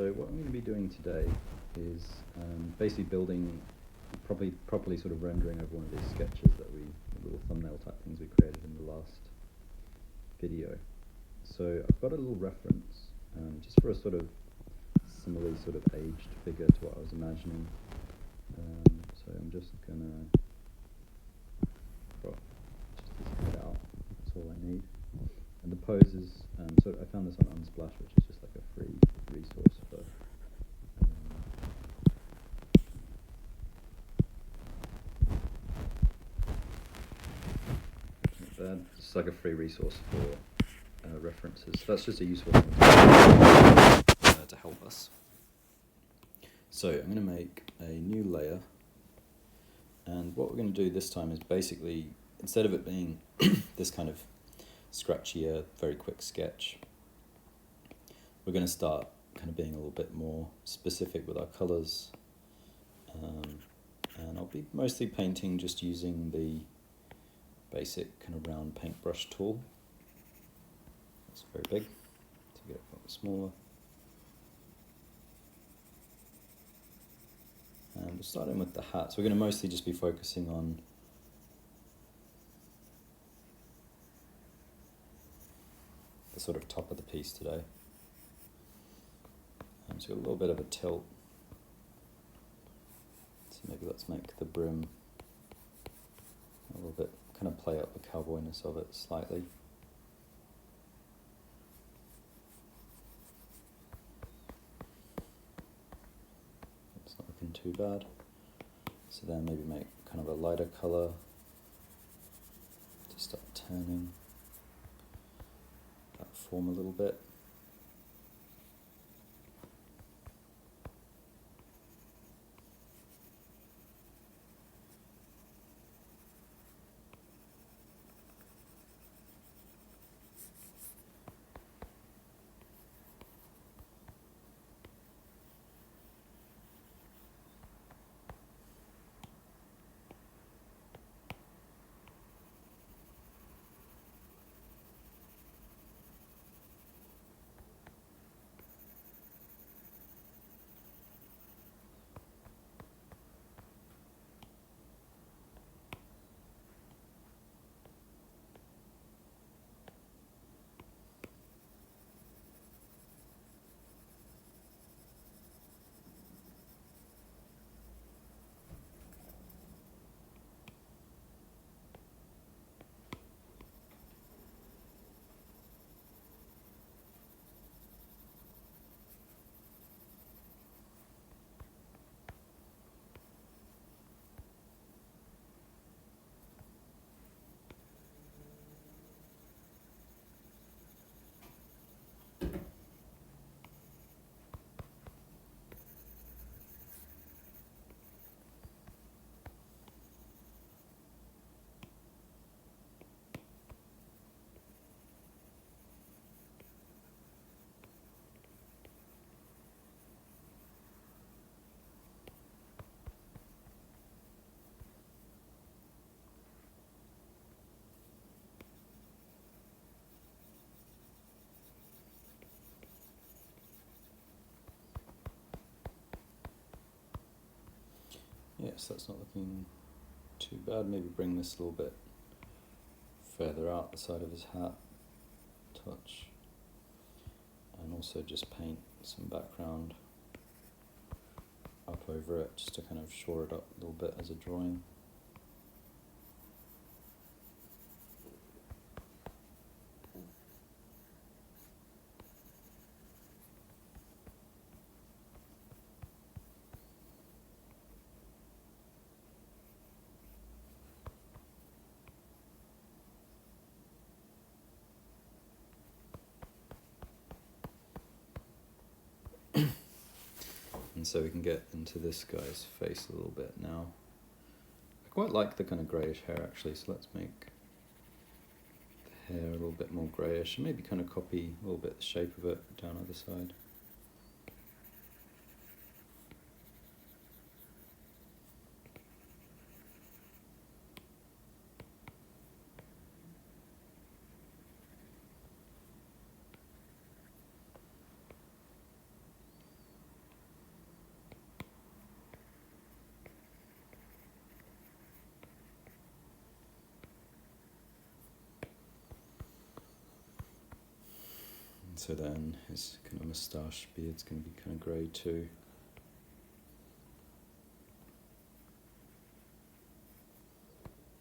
So what I'm going to be doing today is basically building, properly sort of rendering over one of these sketches that the little thumbnail type things we created in the last video. So I've got a little reference, just for a sort of similarly sort of aged figure to what I was imagining. So I'm just gonna crop just his head out. That's all I need. And the poses, so I found this on Unsplash, which is just like a free resource for not bad. It's like a free resource for references. So that's just a useful thing to help us. So I'm going to make a new layer, and what we're going to do this time is basically, instead of it being this kind of scratchier, very quick sketch, we're going to start kind of being a little bit more specific with our colours, and I'll be mostly painting just using the basic kind of round paintbrush tool. It's very big, to get it a little smaller. And we're starting with the hat, so we're going to mostly just be focusing on the sort of top of the piece today. So got a little bit of a tilt, so maybe let's make the brim a little bit, kind of play up the cowboyness of it slightly. It's not looking too bad. So then maybe make kind of a lighter colour to start turning that form a little bit. Yes, that's not looking too bad. Maybe bring this a little bit further out the side of his hat, touch, and also just paint some background up over it just to kind of shore it up a little bit as a drawing. And so we can get into this guy's face a little bit now. I quite like the kind of greyish hair actually, so let's make the hair a little bit more greyish and maybe kind of copy a little bit the shape of it down either side. So then his kind of moustache beard's going to be kind of grey too.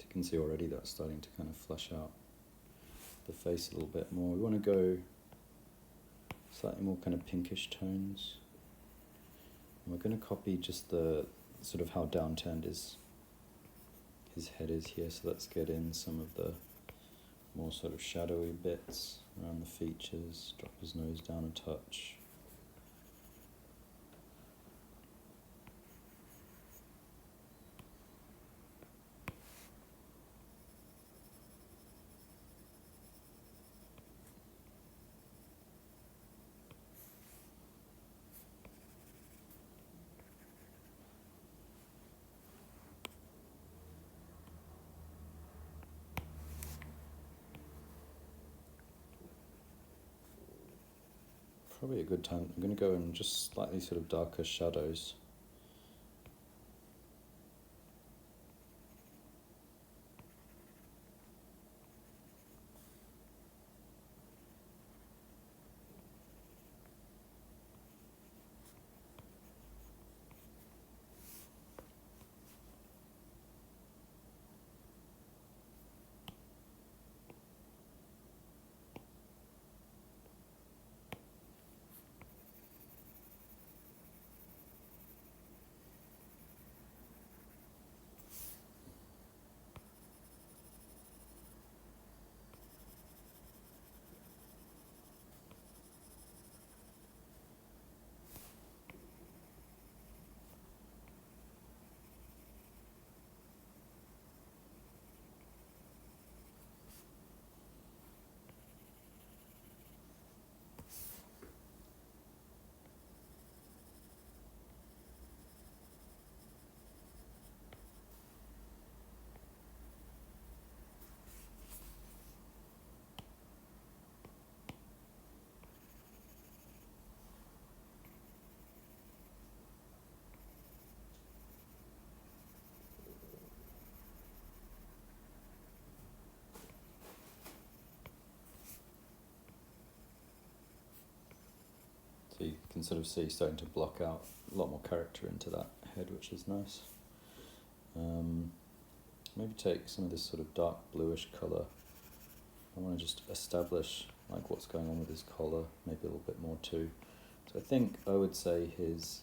You can see already that's starting to kind of flesh out the face a little bit more. We want to go slightly more kind of pinkish tones. And we're going to copy just the sort of how downturned his head is here. So let's get in some of the more sort of shadowy bits around the features, drop his nose down a touch. Probably a good time. I'm going to go in just slightly sort of darker shadows. So you can sort of see starting to block out a lot more character into that head, which is nice. Maybe take some of this sort of dark bluish colour. I want to just establish like what's going on with his collar, maybe a little bit more too. So I think I would say his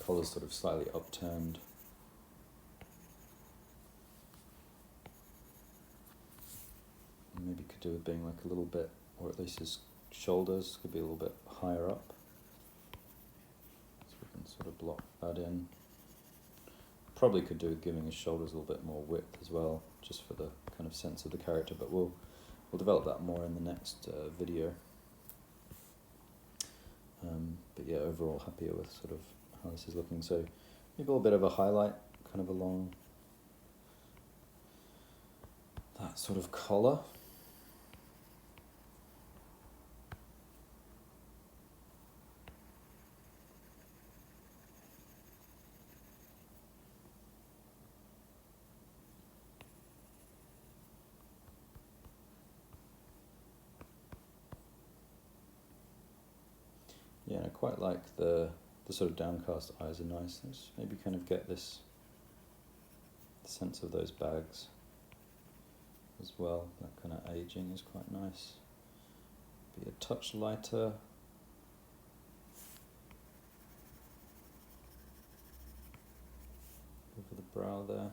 collar's sort of slightly upturned. Maybe could do with being like a little bit, or at least his shoulders could be a little bit higher up. So we can sort of block that in. Probably could do with giving his shoulders a little bit more width as well, just for the kind of sense of the character, but we'll develop that more in the next video. But yeah, overall happier with sort of how this is looking. So maybe a little bit of a highlight kind of along that sort of collar. Yeah, and I quite like the sort of downcast eyes are nice. Let's maybe kind of get this sense of those bags as well. That kind of aging is quite nice. Be a touch lighter. Over the brow there.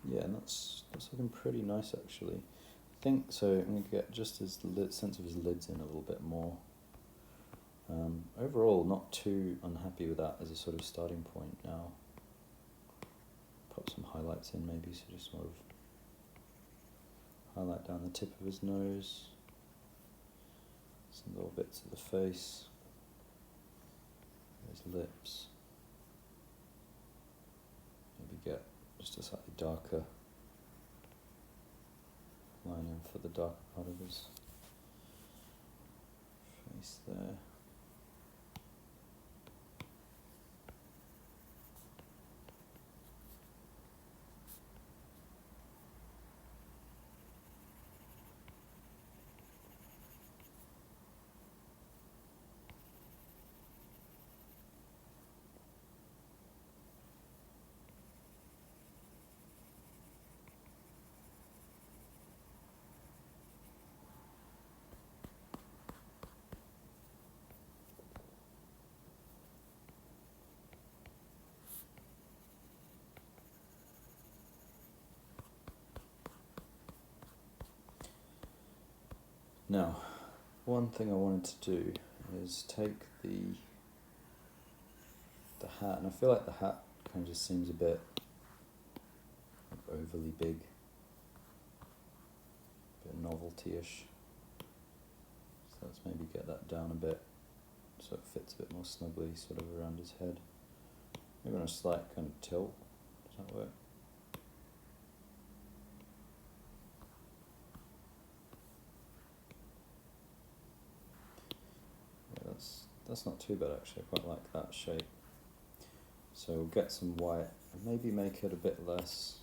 Yeah, and that's looking pretty nice actually. I think so. I'm going to get just his sense of his lids in a little bit more. Overall, not too unhappy with that as a sort of starting point now. Pop some highlights in maybe, so just sort of highlight down the tip of his nose, some little bits of the face, his lips. Maybe get just a slightly darker line in for the darker part of his face there. Now, one thing I wanted to do is take the hat, and I feel like the hat kind of just seems a bit overly big, a bit novelty-ish. So let's maybe get that down a bit so it fits a bit more snugly sort of around his head. Maybe on a slight kind of tilt. Does that work? Yeah, that's not too bad actually. I quite like that shape. So we'll get some white and maybe make it a bit less.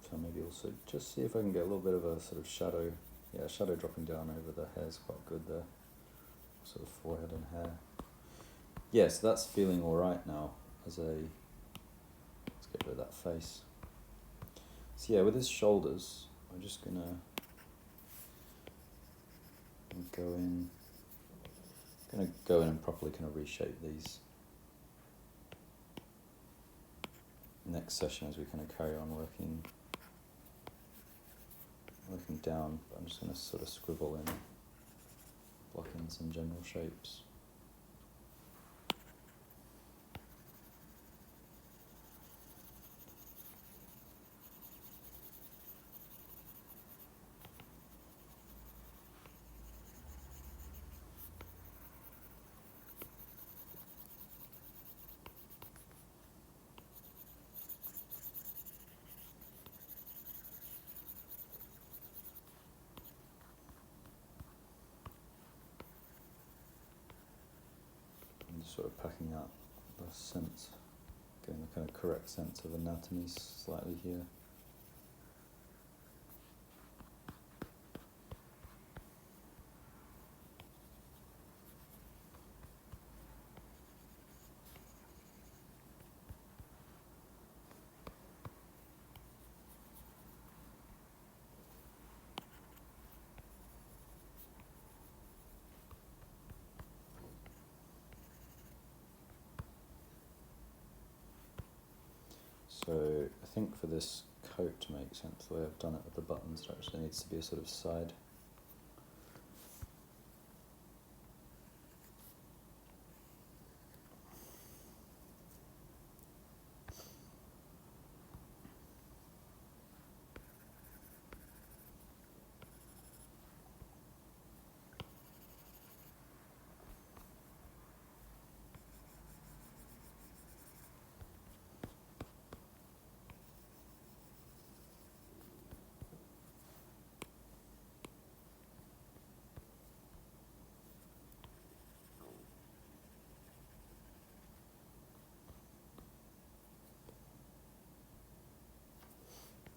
So maybe also just see if I can get a little bit of a sort of shadow, shadow dropping down over the hair is quite good there, sort of forehead and hair. Yeah, so that's feeling alright now let's get rid of that face. So yeah, with his shoulders, I'm just gonna go in and properly kind of reshape these next session as we kind of carry on working down. But I'm just going to sort of scribble in, block in some general shapes. Sort of packing out the sense, getting the kind of correct sense of anatomy slightly here. So I think for this coat to make sense, the way I've done it with the buttons, there actually needs to be a sort of side.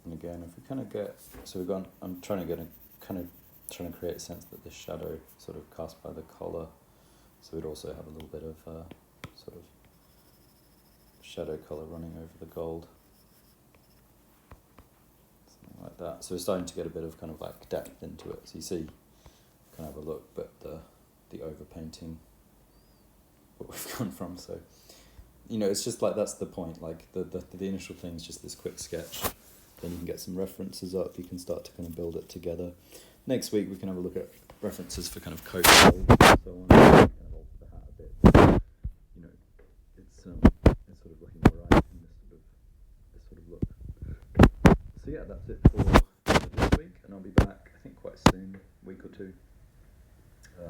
And again, if we kind of get, so we've gone, I'm trying to get a kind of trying to create a sense that the shadow sort of cast by the collar, so we'd also have a little bit of sort of shadow colour running over the gold, something like that. So we're starting to get a bit of kind of like depth into it. So you see, kind of have a look, but the overpainting, what we've gone from. So, you know, it's just like that's the point. Like the initial thing is just this quick sketch. Then you can get some references up. You can start to kind of build it together. Next week we can have a look at references for kind of coat colors and so on. Kind of alter the hat a bit. You know, it's sort of looking alright in this sort of look. So yeah, that's it for this week, and I'll be back I think quite soon, a week or two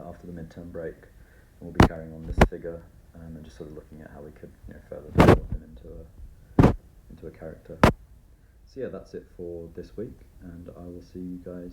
after the midterm break, and we'll be carrying on this figure and just sort of looking at how we could, you know, further develop him into a character. So yeah, that's it for this week, and I will see you guys